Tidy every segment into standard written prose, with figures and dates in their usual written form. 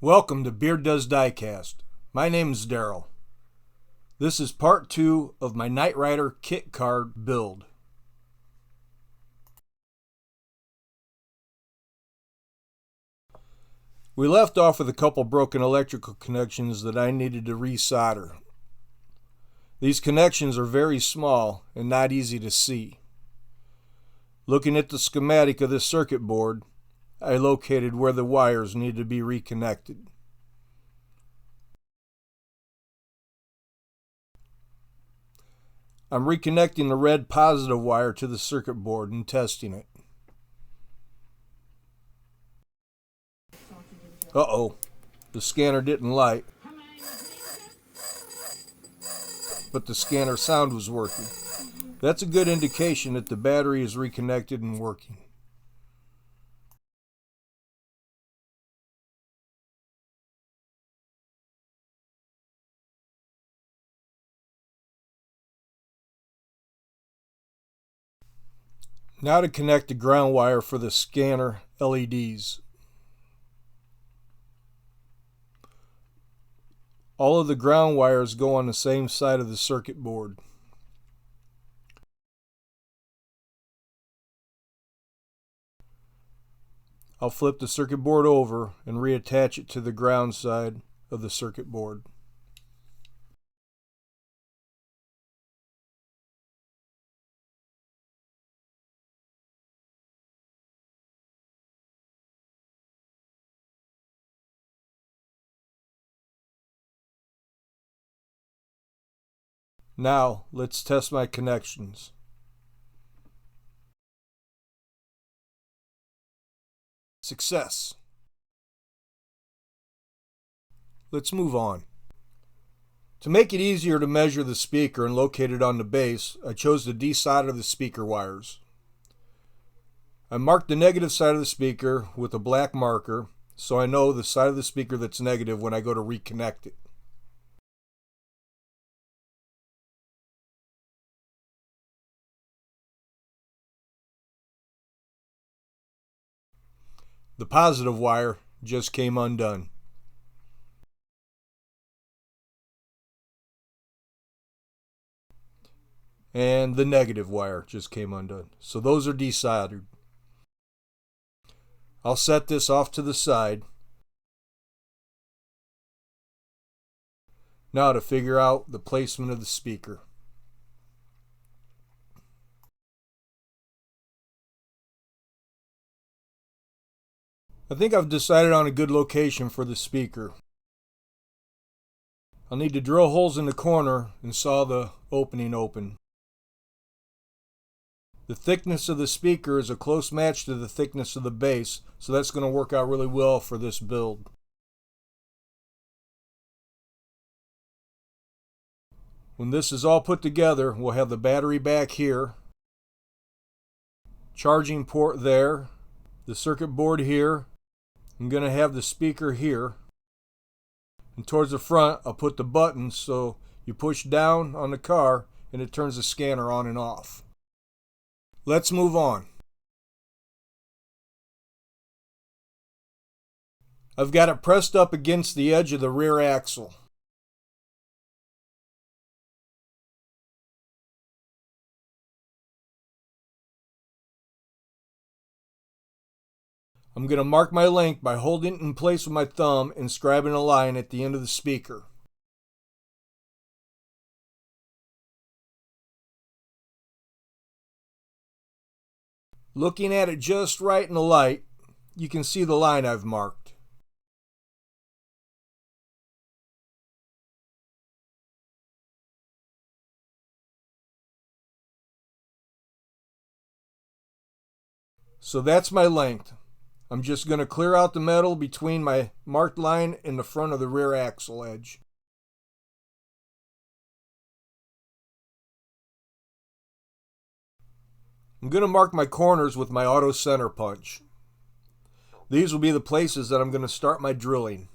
Welcome to Beard Does Diecast. My name is Daryl. This is part 2 of my Knight Rider kit card build. We left off with a couple broken electrical connections that I needed to resolder. These connections are very small and not easy to see. Looking at the schematic of this circuit board, I located where the wires needed to be reconnected. I'm reconnecting the red positive wire to the circuit board and testing it. Uh-oh, the scanner didn't light, but the scanner sound was working. That's a good indication that the battery is reconnected and working. Now to connect the ground wire for the scanner LEDs. All of the ground wires go on the same side of the circuit board. I'll flip the circuit board over and reattach it to the ground side of the circuit board. Now, let's test my connections. Success. Let's move on. To make it easier to measure the speaker and locate it on the base, I chose to desolder the speaker wires. I marked the negative side of the speaker with a black marker so I know the side of the speaker that's negative when I go to reconnect it. The positive wire just came undone. And the negative wire just came undone. So those are desoldered. I'll set this off to the side. Now to figure out the placement of the speaker. I think I've decided on a good location for the speaker. I'll need to drill holes in the corner and saw the opening open. The thickness of the speaker is a close match to the thickness of the base, so that's going to work out really well for this build. When this is all put together, we'll have the battery back here, charging port there, the circuit board here. I'm going to have the speaker here, and towards the front I'll put the buttons so you push down on the car and it turns the scanner on and off. Let's move on. I've got it pressed up against the edge of the rear axle. I'm going to mark my length by holding it in place with my thumb and scribing a line at the end of the speaker. Looking at it just right in the light, you can see the line I've marked. So that's my length. I'm just going to clear out the metal between my marked line and the front of the rear axle edge. I'm going to mark my corners with my auto center punch. These will be the places that I'm going to start my drilling.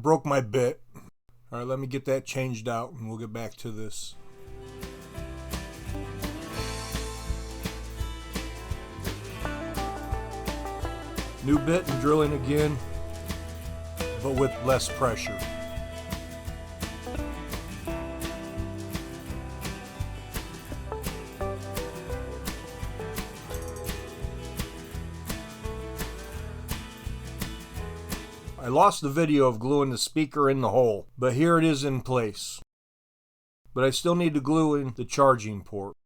broke my bit. Alright, let me get that changed out and we'll get back to this. New bit and drilling again, but with less pressure. I lost the video of gluing the speaker in the hole, but here it is in place. But I still need to glue in the charging port.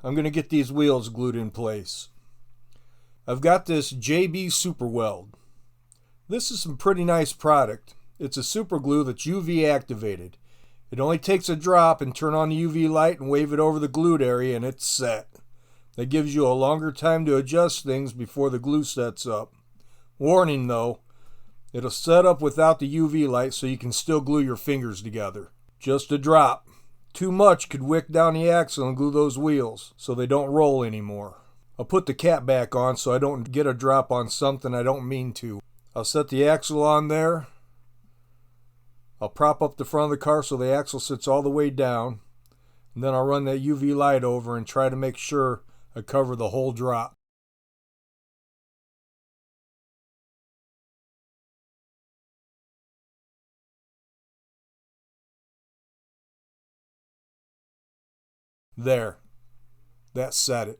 I'm going to get these wheels glued in place. I've got this JB Super Weld. This is some pretty nice product. It's a super glue that's UV activated. It only takes a drop and turn on the UV light and wave it over the glued area and it's set. That gives you a longer time to adjust things before the glue sets up. Warning though, it'll set up without the UV light so you can still glue your fingers together. Just a drop. Too much could wick down the axle and glue those wheels so they don't roll anymore. I'll put the cap back on so I don't get a drop on something I don't mean to. I'll set the axle on there. I'll prop up the front of the car so the axle sits all the way down. And then I'll run that UV light over and try to make sure I cover the whole drop. There. That set it.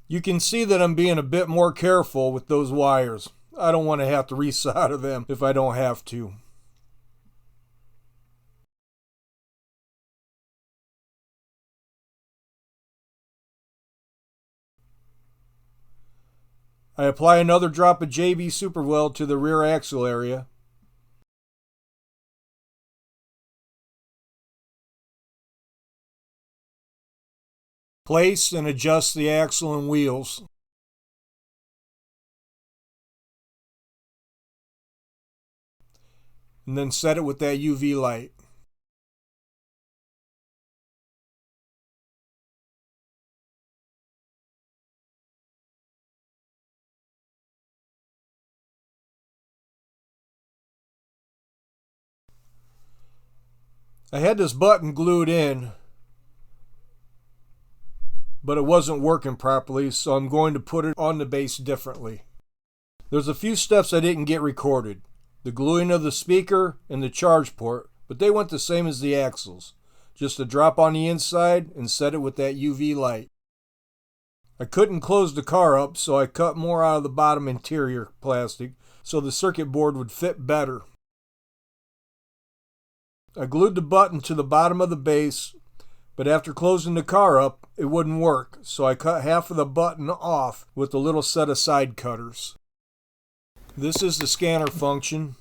You can see that I'm being a bit more careful with those wires. I don't want to have to resolder them if I don't have to. I apply another drop of JB Super Weld to the rear axle area. Place and adjust the axle and wheels. And then set it with that UV light. I had this button glued in, but it wasn't working properly, so I'm going to put it on the base differently. There's a few steps I didn't get recorded. The gluing of the speaker and the charge port, but they went the same as the axles. Just a drop on the inside and set it with that UV light. I couldn't close the car up, so I cut more out of the bottom interior plastic so the circuit board would fit better. I glued the button to the bottom of the base, but after closing the car up, it wouldn't work, so I cut half of the button off with a little set of side cutters. This is the scanner function.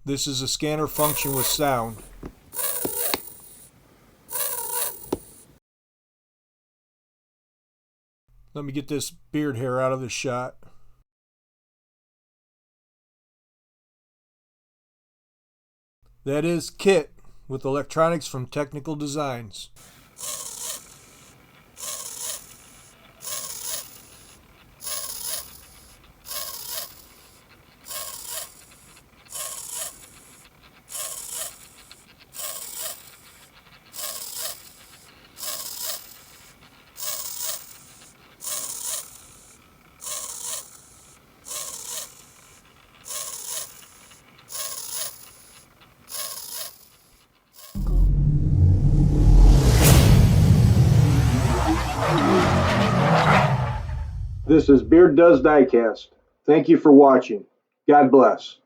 This is a scanner function with sound. Let me get this beard hair out of the shot. That is K.I.T.T with electronics from Technical Designs. This is Beard Does Diecast. Thank you for watching. God bless.